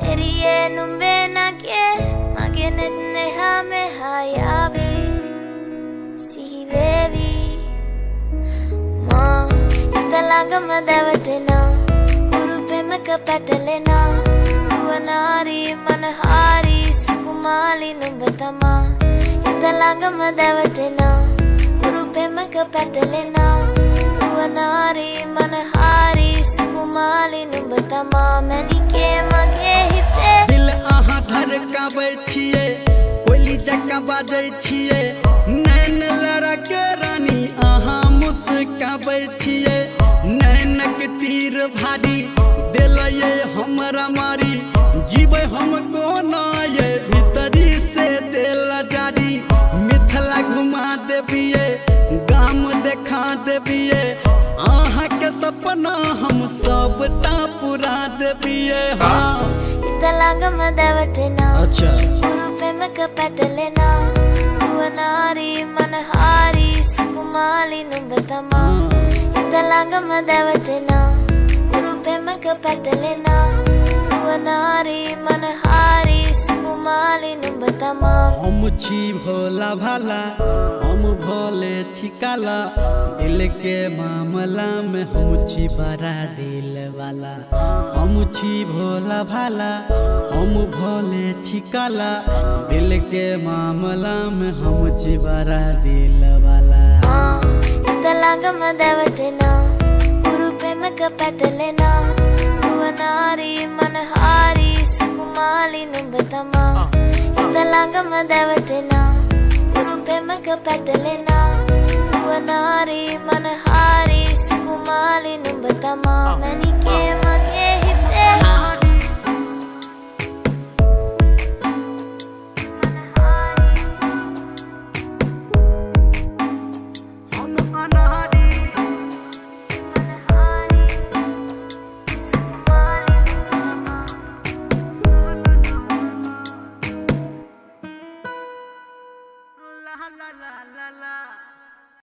Neriye numbe na ke Magenet neha me hayavi Sihi baby Ma Italaga madavatena Guru pemaka patalena Uvanari manahari Sukumali numbatama Italaga madavatena Guru pemaka patalena Uvanari manahari Sukumali numbatama Manike mage hite दिल आहा धड़काबै छिए कोयली जका बाजै छिए नैन लड़ा के रानी आहा मुस्काबै छिए नैनक तीर भारी देलये हमरा मारी जीवे हम कोना ये भीतरी से देल जारी मिथिला घुमा देबिए गाम देखा देबिए आहा के सपना हम सबटा पूरा देबिए हाँ Italaga madavatena अच्छा Guru pemaka patalena Uvanari manahari Sukumali numbatama Italaga madavatena Guru pemaka patalena Uvanari manahari Sukumali numbatama हम छी भोला भाला हम भोले छिकाला दिल के मामला में हम छी बड़ा दिल वाला हम छी भोला भाला हम भोले छिकाला दिल के मामला में हम छी बड़ा दिल वाला Italaga madavatena Guru pemaka patalena Uvanari manahari Sukumali numbatama Italaga madavatena Guru pemaka patalena Uvanari manahari Sukumali numbatama Manike